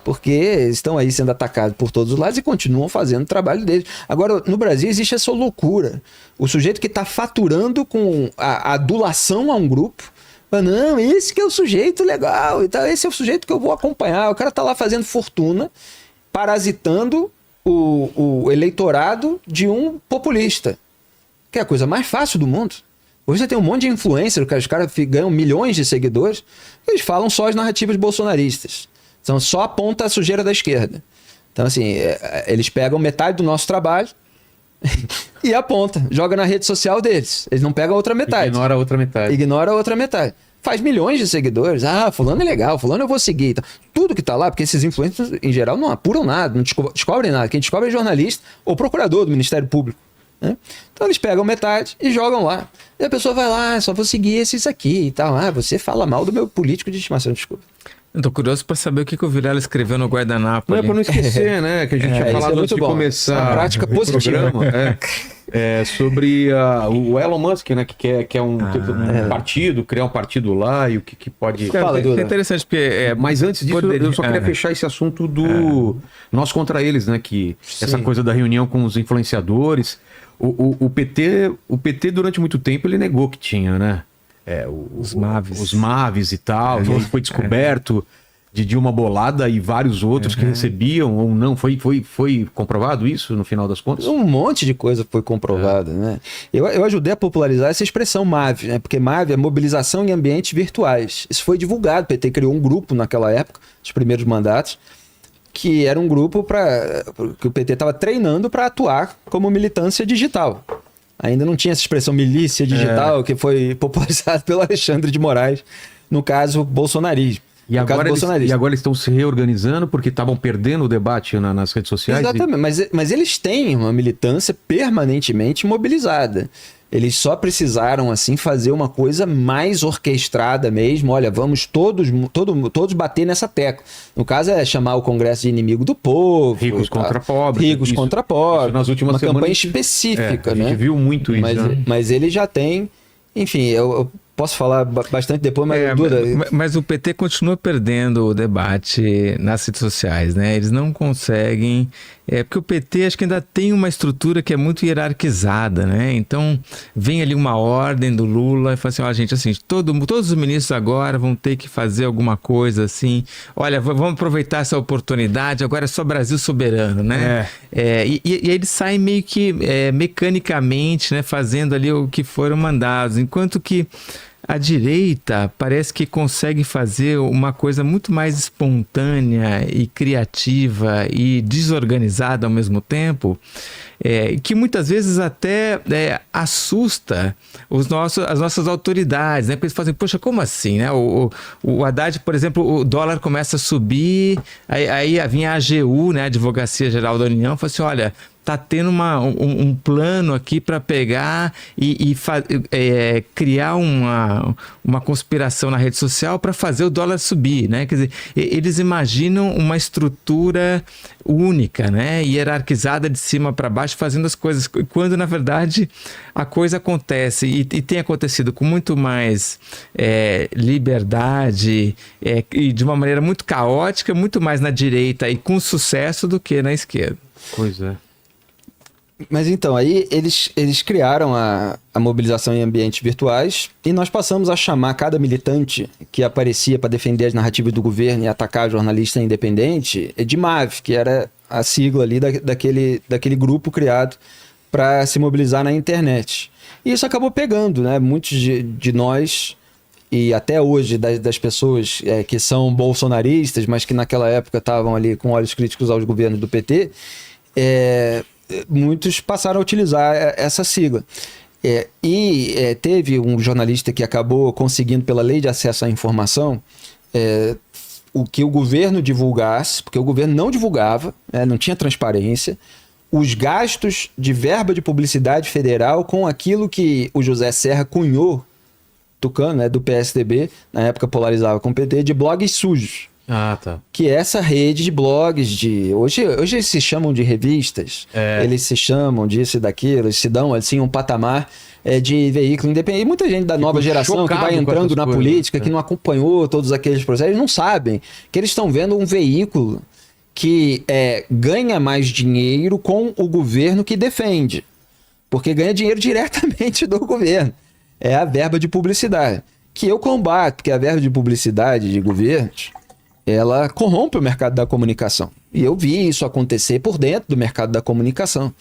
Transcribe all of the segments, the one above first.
porque estão aí sendo atacados por todos os lados e continuam fazendo o trabalho deles. Agora, no Brasil existe essa loucura. O sujeito que está faturando com a adulação a um grupo, não, esse que é o sujeito legal, então esse é o sujeito que eu vou acompanhar. O cara está lá fazendo fortuna, parasitando o eleitorado de um populista, que é a coisa mais fácil do mundo. Hoje você tem um monte de influencer, os caras ganham milhões de seguidores, eles falam só as narrativas bolsonaristas. Então só aponta a sujeira da esquerda. Então assim, eles pegam metade do nosso trabalho e aponta, joga na rede social deles. Eles não pegam a outra metade. Ignora a outra metade. Ignora a outra metade. Faz milhões de seguidores. Ah, fulano é legal, fulano eu vou seguir. Então, tudo que tá lá, porque esses influencers em geral não apuram nada, não descobrem nada. Quem descobre é jornalista ou procurador do Ministério Público. Né? Então eles pegam metade e jogam lá. E a pessoa vai lá, só vou seguir esses aqui e tal. Ah, você fala mal do meu político de estimação, desculpa. Eu tô curioso para saber o que o Vilela escreveu no guardanapo. Não é para não esquecer, né? Que a gente tinha falado antes de começar a prática positiva. Programa, sobre o Elon Musk, né? Que quer um partido, criar um partido lá e o que pode... É interessante porque... Mas antes disso, eu só queria fechar esse assunto do nós contra eles, né? Que essa coisa da reunião com os influenciadores. O PT durante muito tempo ele negou que tinha, né? Os Mavis e tal, e aí foi descoberto de Dilma Bolada e vários outros que recebiam ou não. Foi comprovado isso no final das contas? Um monte de coisa foi comprovada, né? Eu ajudei a popularizar essa expressão MAV, né? Porque MAV é mobilização em ambientes virtuais. Isso foi divulgado, o PT criou um grupo naquela época, os primeiros mandatos, que era um grupo que o PT estava treinando para atuar como militância digital. Ainda não tinha essa expressão milícia digital que foi popularizada pelo Alexandre de Moraes, no caso bolsonarismo. E agora eles estão se reorganizando porque estavam perdendo o debate nas redes sociais? Exatamente, mas eles têm uma militância permanentemente mobilizada. Eles só precisaram assim fazer uma coisa mais orquestrada mesmo. Olha, vamos todos bater nessa tecla. No caso é chamar o Congresso de inimigo do povo. Ricos contra pobres. Ricos contra pobres. Nas últimas semanas, campanha específica, né? A gente viu muito isso. Mas ele já tem... Enfim, eu posso falar bastante depois, mas Duda... Mas o PT continua perdendo o debate nas redes sociais, né? Eles não conseguem... porque o PT acho que ainda tem uma estrutura que é muito hierarquizada, né? Então, vem ali uma ordem do Lula e fala assim, ó, gente, assim, todos os ministros agora vão ter que fazer alguma coisa assim. Olha, vamos aproveitar essa oportunidade, agora é só Brasil soberano, né? E aí eles saem meio que mecanicamente, né? Fazendo ali o que foram mandados, enquanto que a direita parece que consegue fazer uma coisa muito mais espontânea e criativa e desorganizada ao mesmo tempo, que muitas vezes até assusta as nossas autoridades, né? Porque eles fazem, poxa, como assim, né? O Haddad, por exemplo, o dólar começa a subir, aí vinha a AGU, né? A Advocacia Geral da União, fala assim, olha... Está tendo um plano aqui para pegar e criar uma conspiração na rede social para fazer o dólar subir, né? Quer dizer, eles imaginam uma estrutura única, né? Hierarquizada de cima para baixo, fazendo as coisas, quando na verdade a coisa acontece e tem acontecido com muito mais liberdade e de uma maneira muito caótica, muito mais na direita e com sucesso do que na esquerda. Pois é. Mas então, aí eles criaram a mobilização em ambientes virtuais e nós passamos a chamar cada militante que aparecia para defender as narrativas do governo e atacar jornalista independente de MAV, que era a sigla ali daquele grupo criado para se mobilizar na internet. E isso acabou pegando, né? Muitos de nós, e até hoje das pessoas que são bolsonaristas, mas que naquela época estavam ali com olhos críticos aos governos do PT, muitos passaram a utilizar essa sigla. Teve um jornalista que acabou conseguindo, pela lei de acesso à informação, o que o governo divulgasse, porque o governo não divulgava, não tinha transparência, os gastos de verba de publicidade federal com aquilo que o José Serra cunhou, Tucano, do PSDB, na época polarizava com o PT, de blogs sujos. Ah, tá. Que é essa rede de blogs hoje eles se chamam de revistas, eles se chamam disso e daquilo, eles se dão assim um patamar de veículo independente. E muita gente da nova geração que vai entrando na política, que não acompanhou todos aqueles processos, não sabem que eles estão vendo um veículo que ganha mais dinheiro com o governo que defende, porque ganha dinheiro diretamente do governo. É a verba de publicidade, que eu combato, porque a verba de publicidade de governos, ela corrompe o mercado da comunicação. E eu vi isso acontecer por dentro do mercado da comunicação.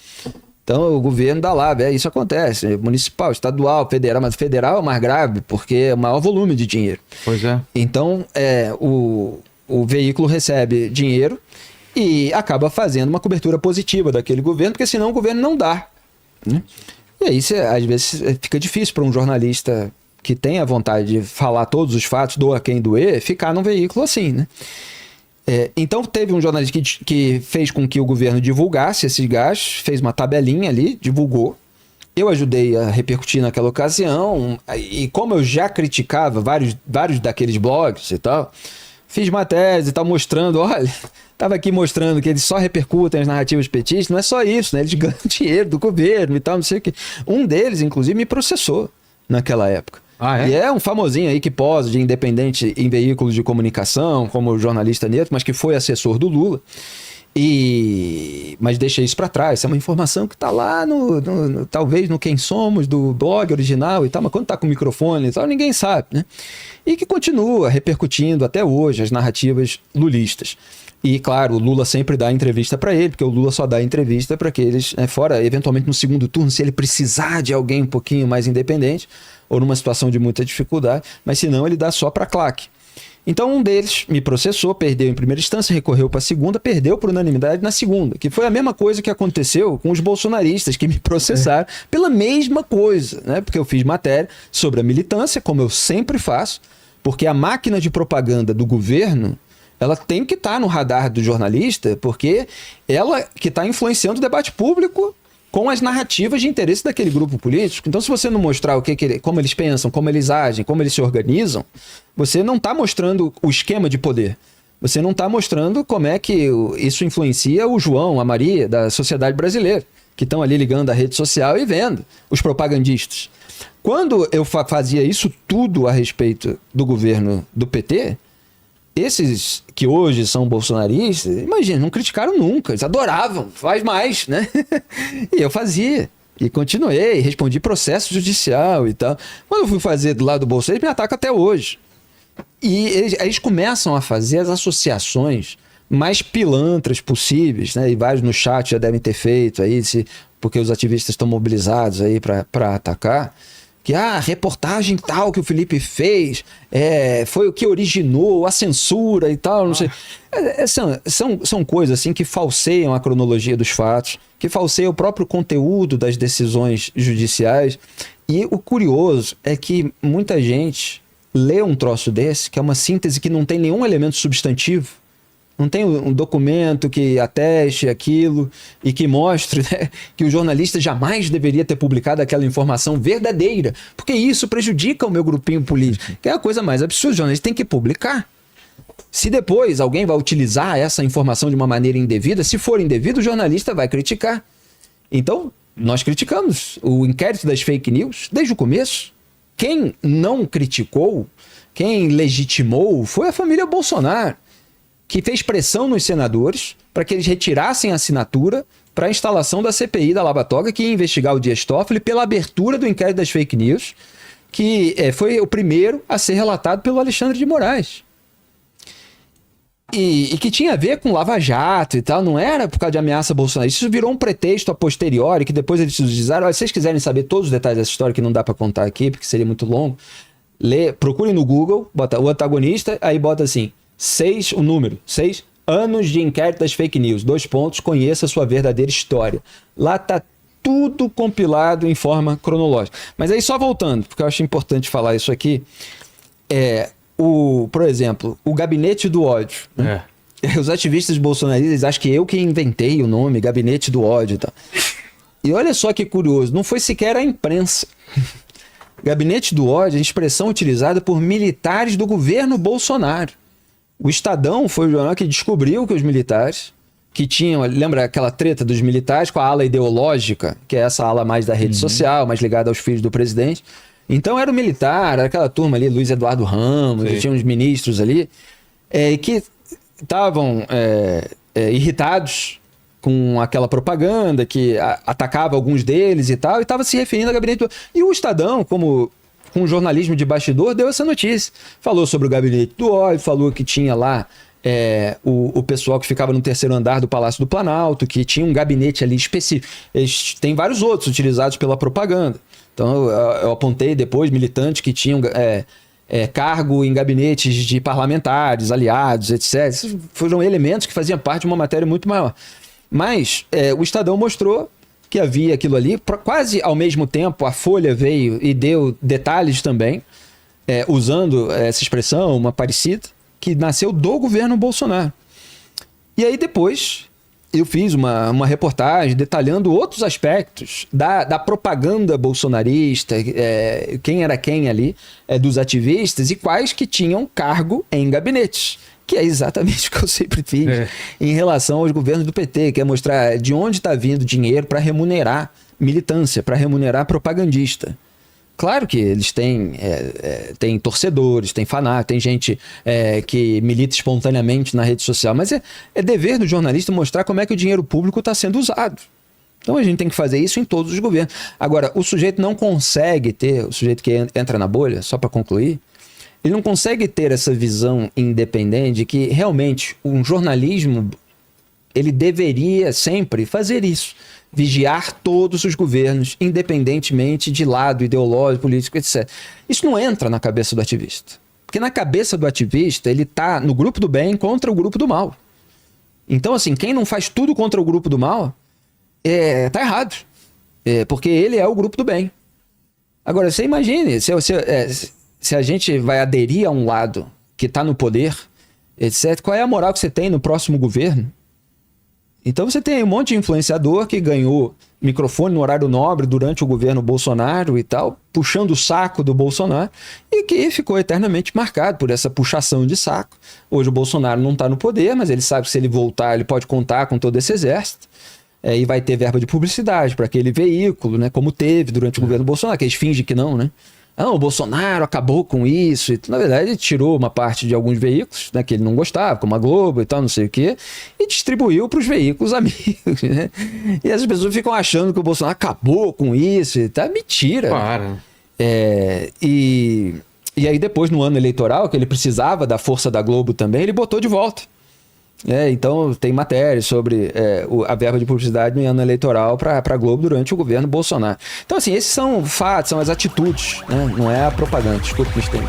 Então, o governo dá lá, isso acontece, municipal, estadual, federal, mas federal é o mais grave, porque é o maior volume de dinheiro. Pois é. Então, o veículo recebe dinheiro e acaba fazendo uma cobertura positiva daquele governo, porque senão o governo não dá, né? E aí, às vezes, fica difícil para um jornalista que tem a vontade de falar todos os fatos, doa quem doer, ficar num veículo assim, né? Então teve um jornalista que fez com que o governo divulgasse esses gastos, fez uma tabelinha ali, divulgou. Eu ajudei a repercutir naquela ocasião, e como eu já criticava vários daqueles blogs e tal, fiz matérias e tal, mostrando, olha, estava aqui mostrando que eles só repercutem as narrativas petistas, não é só isso, né? Eles ganham dinheiro do governo e tal, não sei o que. Um deles, inclusive, me processou naquela época. E é um famosinho aí que posa de independente em veículos de comunicação, como jornalista neutro, mas que foi assessor do Lula. Mas deixa isso para trás. Essa é uma informação que está lá talvez no Quem Somos, do blog original e tal, mas quando está com o microfone e tal, ninguém sabe, né? E que continua repercutindo até hoje as narrativas lulistas. E, claro, o Lula sempre dá entrevista para ele, porque o Lula só dá entrevista para aqueles, fora, eventualmente, no segundo turno, se ele precisar de alguém um pouquinho mais independente, ou numa situação de muita dificuldade, mas se não, ele dá só para claque. Então, um deles me processou, perdeu em primeira instância, recorreu para a segunda, perdeu por unanimidade na segunda, que foi a mesma coisa que aconteceu com os bolsonaristas que me processaram pela mesma coisa, né? Porque eu fiz matéria sobre a militância, como eu sempre faço, porque a máquina de propaganda do governo, ela tem que estar no radar do jornalista, porque ela que está influenciando o debate público com as narrativas de interesse daquele grupo político. Então, se você não mostrar como eles pensam, como eles agem, como eles se organizam, você não está mostrando o esquema de poder. Você não está mostrando como é que isso influencia o João, a Maria, da sociedade brasileira, que estão ali ligando a rede social e vendo os propagandistas. Quando eu fazia isso tudo a respeito do governo do PT, esses que hoje são bolsonaristas, imagina, não criticaram nunca, eles adoravam, faz mais, né? E eu fazia, e continuei, respondi processo judicial e tal. Quando eu fui fazer do lado do Bolsonaro, eles me atacam até hoje. E eles começam a fazer as associações mais pilantras possíveis, né? E vários no chat já devem ter feito aí, porque os ativistas estão mobilizados aí para atacar. Que a reportagem tal que o Felipe fez foi o que originou a censura e tal, não sei. São coisas assim que falseiam a cronologia dos fatos, que falseiam o próprio conteúdo das decisões judiciais. E o curioso é que muita gente lê um troço desse, que é uma síntese que não tem nenhum elemento substantivo, não tem um documento que ateste aquilo e que mostre, né, que o jornalista jamais deveria ter publicado aquela informação verdadeira, porque isso prejudica o meu grupinho político, que é a coisa mais absurda. O jornalista tem que publicar. Se depois alguém vai utilizar essa informação de uma maneira indevida, se for indevido, o jornalista vai criticar. Então, nós criticamos o inquérito das fake news desde o começo. Quem não criticou, quem legitimou, foi a família Bolsonaro, que fez pressão nos senadores para que eles retirassem a assinatura para a instalação da CPI da Lava Toga, que ia investigar o Dias Toffoli pela abertura do inquérito das fake news, que foi o primeiro a ser relatado pelo Alexandre de Moraes. E que tinha a ver com Lava Jato e tal, não era por causa de ameaça bolsonarista. Isso virou um pretexto a posteriori, que depois eles disseram, se vocês quiserem saber todos os detalhes dessa história, que não dá para contar aqui, porque seria muito longo, procurem no Google, bota o antagonista, aí bota assim, 6 anos de inquérito das fake news, 2 pontos, conheça a sua verdadeira história. Lá tá tudo compilado em forma cronológica. Mas aí só voltando, porque eu acho importante falar isso aqui, por exemplo, o Gabinete do Ódio. Né? Os ativistas bolsonaristas acham que eu que inventei o nome Gabinete do Ódio e tal. E olha só que curioso, não foi sequer a imprensa. Gabinete do Ódio é a expressão utilizada por militares do governo Bolsonaro. O Estadão foi o jornal que descobriu que os militares, que tinham, lembra aquela treta dos militares com a ala ideológica, que é essa ala mais da rede social, mais ligada aos filhos do presidente. Então era o militar, era aquela turma ali, Luiz Eduardo Ramos, tinha uns ministros ali, que estavam irritados com aquela propaganda que atacava alguns deles e tal, e estava se referindo ao gabinete do... E o Estadão, como com jornalismo de bastidor, deu essa notícia. Falou sobre o gabinete do óleo, falou que tinha lá o pessoal que ficava no terceiro andar do Palácio do Planalto, que tinha um gabinete ali específico. Tem vários outros utilizados pela propaganda. Então eu apontei depois militantes que tinham cargo em gabinetes de parlamentares, aliados, etc. Esses foram elementos que faziam parte de uma matéria muito maior. Mas o Estadão mostrou que havia aquilo ali. Quase ao mesmo tempo, a Folha veio e deu detalhes também, usando essa expressão, uma parecida, que nasceu do governo Bolsonaro. E aí depois eu fiz uma reportagem detalhando outros aspectos da propaganda bolsonarista, quem era quem ali, dos ativistas e quais que tinham cargo em gabinetes. Que é exatamente o que eu sempre fiz em relação aos governos do PT, que é mostrar de onde está vindo dinheiro para remunerar militância, para remunerar propagandista. Claro que eles têm torcedores, tem fanáticos, tem gente que milita espontaneamente na rede social, mas é dever do jornalista mostrar como é que o dinheiro público está sendo usado. Então a gente tem que fazer isso em todos os governos. Agora, o sujeito não consegue ter, o sujeito que entra na bolha, só para concluir, ele não consegue ter essa visão independente de que realmente um jornalismo, ele deveria sempre fazer isso. Vigiar todos os governos, independentemente de lado ideológico, político, etc. Isso não entra na cabeça do ativista. Porque na cabeça do ativista, ele está no grupo do bem contra o grupo do mal. Então, assim, quem não faz tudo contra o grupo do mal, tá errado. Porque ele é o grupo do bem. Agora, você imagine, se a gente vai aderir a um lado que está no poder, etc., qual é a moral que você tem no próximo governo? Então você tem um monte de influenciador que ganhou microfone no horário nobre durante o governo Bolsonaro e tal, puxando o saco do Bolsonaro, e que ficou eternamente marcado por essa puxação de saco. Hoje o Bolsonaro não está no poder, mas ele sabe que se ele voltar, ele pode contar com todo esse exército, e vai ter verba de publicidade para aquele veículo, né, como teve durante o governo Bolsonaro, que eles fingem que não, né? O Bolsonaro acabou com isso. Na verdade, ele tirou uma parte de alguns veículos, né, que ele não gostava, como a Globo e tal, não sei o quê, e distribuiu para os veículos amigos. Né? E as pessoas ficam achando que o Bolsonaro acabou com isso e tal. Mentira. Para. E aí depois, no ano eleitoral, que ele precisava da força da Globo também, ele botou de volta. Então tem matéria sobre a verba de publicidade no ano eleitoral para a Globo durante o governo Bolsonaro. Então assim, esses são fatos, são as atitudes, né? Não é a propaganda. Desculpa, me estendo.